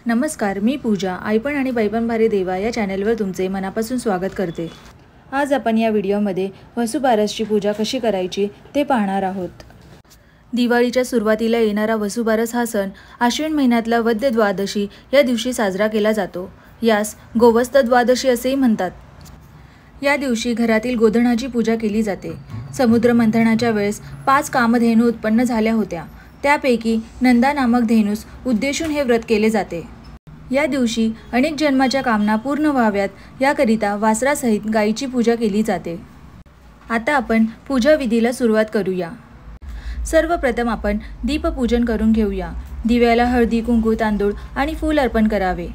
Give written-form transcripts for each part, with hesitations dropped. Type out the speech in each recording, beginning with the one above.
नमस्कार, मी पूजा आईपण आणि बाईपण भारी देवा या चॅनलवर तुमचे मनापासून स्वागत करते। आज आपण या व्हिडिओमध्ये वसुबारसची पूजा कशी करायची ते पाहणार आहोत। दिवाळीच्या सुरुवातीला येणारा वसुबारस हा सण आश्विन महिन्यातल्या वद्य द्वादशी या दिवशी साजरा केला जातो। यास गोवस्त द्वादशी असेही म्हणतात। या दिवशी घरातील गोधनाची पूजा केली जाते। समुद्र मंथनाच्या वेळेस 5 कामधेनू उत्पन्न झाल्या होत्या। त्यापैकी नंदा नामक धेनूस उद्देशून हे व्रत केले जाते। या दिवशी अनेक जन्माच्या कामना पूर्ण व्हाव्यात याकरिता वासरासहित गायीची पूजा केली जाते। आता आपण पूजा विधीला सुरुवात करूया। सर्वप्रथम आपण दीपपूजन करून घेऊया। दिव्याला हळदी, कुंकू, तांदूळ आणि फूल अर्पण करावे।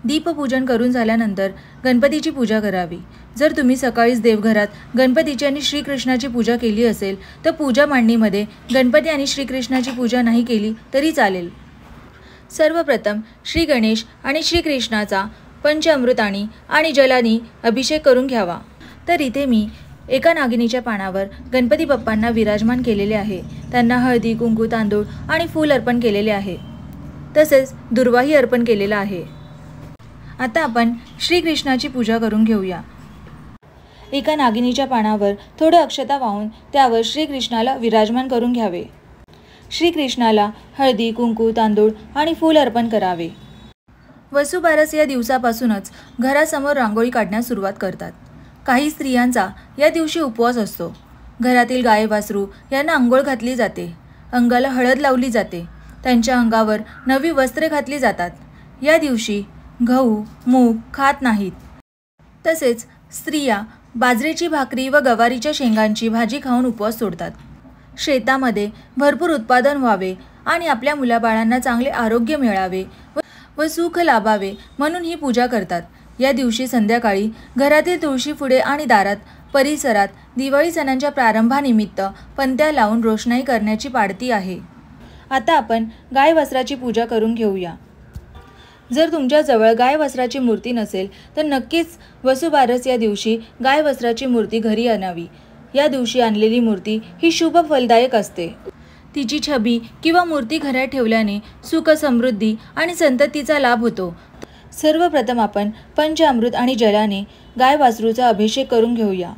दीपपूजन करून झाल्यानंतर गणपतीची पूजा करावी। जर तुम्ही सकाळीच देवघरात गणपतीची आणि श्रीकृष्णाची पूजा केली असेल तर पूजा मांडणीमध्ये गणपती आणि श्रीकृष्णाची पूजा नाही केली तरी चालेल। सर्वप्रथम श्री गणेश आणि श्रीकृष्णाचा पंचामृतानी आणि जलानी अभिषेक करून घ्यावा। तर इथे मी एका नागिनीच्या पानावर गणपती बाप्पांना विराजमान केलेले आहे। त्यांना हळदी, कुंकू, तांदूळ आणि फूल अर्पण केलेले आहे। तसेच दुर्वाही अर्पण केलेला आहे। आता आपण श्रीकृष्णाची पूजा करून घेऊया। एका नागिनीच्या पानावर थोडे अक्षता वाहून त्यावर श्रीकृष्णाला विराजमान करून घ्यावे। श्रीकृष्णाला हळदी, कुंकू, तांदूळ आणि फूल अर्पण करावे। वसुबारस या दिवसापासूनच घरासमोर रांगोळी काढण्यास सुरुवात करतात। काही स्त्रियांचा या दिवशी उपवास असतो। घरातील गाय वासरू यांना अंघोळ घातली जाते। अंगाला हळद लावली जाते। त्यांच्या अंगावर नवी वस्त्रे घातली जातात। या दिवशी गहू, मूग खात नाहीत। तसेच स्त्रिया बाजरीची भाकरी व गवारीच्या शेंगांची भाजी खाऊन उपवास सोडतात। शेतामध्ये भरपूर उत्पादन व्हावे आणि आपल्या मुलाबाळांना चांगले आरोग्य मिळावे व सुख लाभावे म्हणून ही पूजा करतात। या दिवशी संध्याकाळी घरातील तुळशी पुढे आणि दारात परिसरात दिवाळी सणांच्या प्रारंभानिमित्त पणत्या लावून रोषणाई करण्याची पाडती आहे। आता आपण गाय वस्त्राची पूजा करून घेऊया। जर तुमच्याजवळ गाय वस्त्राची मूर्ती नसेल तर नक्कीच वसुबारस या दिवशी गाय वस्त्राची मूर्ती घरी आणावी। या दिवशी आणलेली मूर्ती ही शुभ फलदायक असते। तिची छबी किंवा मूर्ती घरात ठेवल्याने सुख, समृद्धी आणि संततीचा लाभ होतो। सर्वप्रथम आपण पंचामृत आणि जलाने गाय वासरूचा अभिषेक करून घेऊया।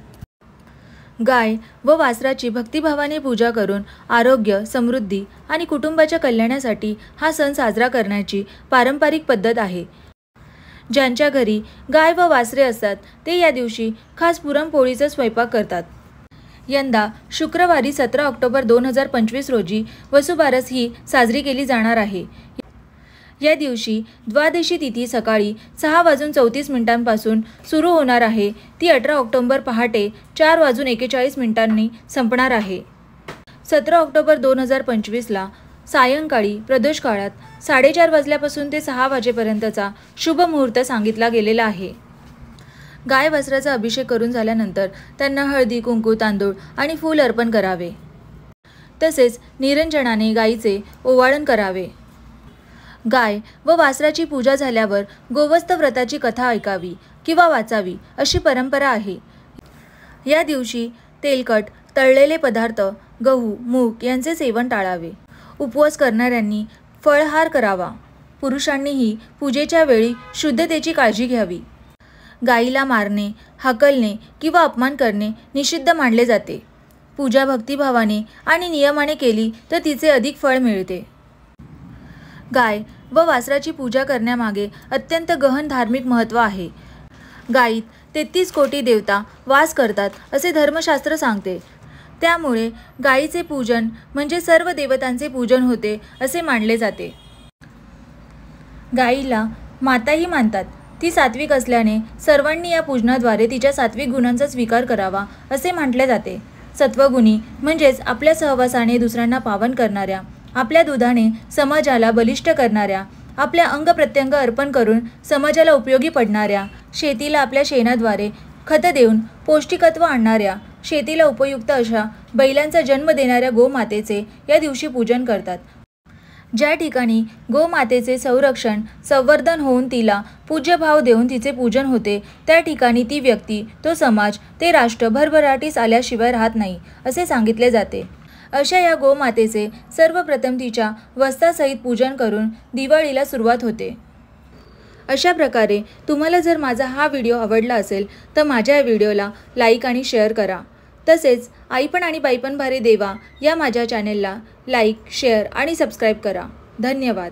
गाय व वासराची भक्तिभावाने पूजा करून आरोग्य, समृद्धी आणि कुटुंबाच्या कल्याणासाठी हा सण साजरा करण्याची पारंपरिक पद्धत आहे। ज्यांच्या घरी गाय व वासरे असतात ते या दिवशी खास पुरणपोळीचा स्वयंपाक करतात। यंदा शुक्रवारी 17 ऑक्टोबर 2025 रोजी वसुबारस ही साजरी केली जाणार आहे। या दिवशी द्वादशी तिथी सकाळी 6:34 सुरू होणार आहे। ती 18 ऑक्टोबर पहाटे 4:41 संपणार आहे। 17 ऑक्टोबर 2025ला सायंकाळी प्रदोष काळात 4:30 वाजल्यापासून ते 6 वाजेपर्यंतचा शुभ मुहूर्त सांगितला गेलेला आहे। गाय वस्त्राचा अभिषेक करून झाल्यानंतर त्यांना हळदी, कुंकू, तांदूळ आणि फूल अर्पण करावे। तसेच निरंजनाने गायीचे ओवाळण करावे। गाय व वासराची पूजा झाल्यावर गोवस्त व्रताची कथा ऐकावी किंवा वाचावी अशी परंपरा आहे। या दिवशी तेलकट, तळलेले पदार्थ, गहू, मूग यांचे सेवन टाळावे। उपवास करणाऱ्यांनी फळाहार करावा। पुरुषांनीही पूजेच्या वेळी शुद्धतेची काळजी घ्यावी। गायीला मारणे, हाकलणे किंवा अपमान करणे निषिद्ध मानले जाते। पूजा भक्तिभावाने आणि नियमाने केली तर तिचे अधिक फळ मिळते। गाय व वासराची पूजा करण्यामागे अत्यंत गहन धार्मिक महत्त्व आहे। गायीत 33 कोटी देवता वास करतात असे धर्मशास्त्र सांगते। त्यामुळे गायीचे पूजन म्हणजे सर्व देवतांचे पूजन होते असे मानले जाते। गायीला माताही मानतात। ती सात्विक असल्याने सर्वांनी या पूजनाद्वारे तिच्या सात्विक गुणांचा स्वीकार करावा असे म्हटले जाते। सत्वगुणी म्हणजेच आपल्या सहवासाने दुसऱ्यांना पावन करणाऱ्या, आपल्या दुधाने समाजाला बलिष्ठ करणाऱ्या, आपल्या अंगप्रत्यंग अर्पण करून समाजाला उपयोगी पडणाऱ्या, शेतीला आपल्या शेणाद्वारे खत देऊन पौष्टिकत्व आणणाऱ्या, शेतीला उपयुक्त अशा बैलांचा जन्म देणाऱ्या गोमातेचे या दिवशी पूजन करतात। ज्या ठिकाणी गोमातेचे संरक्षण, संवर्धन होऊन तिला पूज्यभाव देऊन तिचे पूजन होते त्या ठिकाणी ती व्यक्ती, तो समाज, ते राष्ट्र भरभराटीस आल्याशिवाय राहत नाही असे सांगितले जाते। अशा या गोमातेचे सर्वप्रथम तिच्या वस्त्रासहित पूजन करून दिवाळीला सुरुवात होते। अशा प्रकारे तुम्हाला जर माझा हा व्हिडिओ आवडला असेल तर माझ्या या व्हिडिओला लाईक आणि शेअर करा। तसेच आई पण आणि बाई पण भारी देवा या माझ्या चॅनेलला लाईक, शेअर आणि सबस्क्राईब करा। धन्यवाद।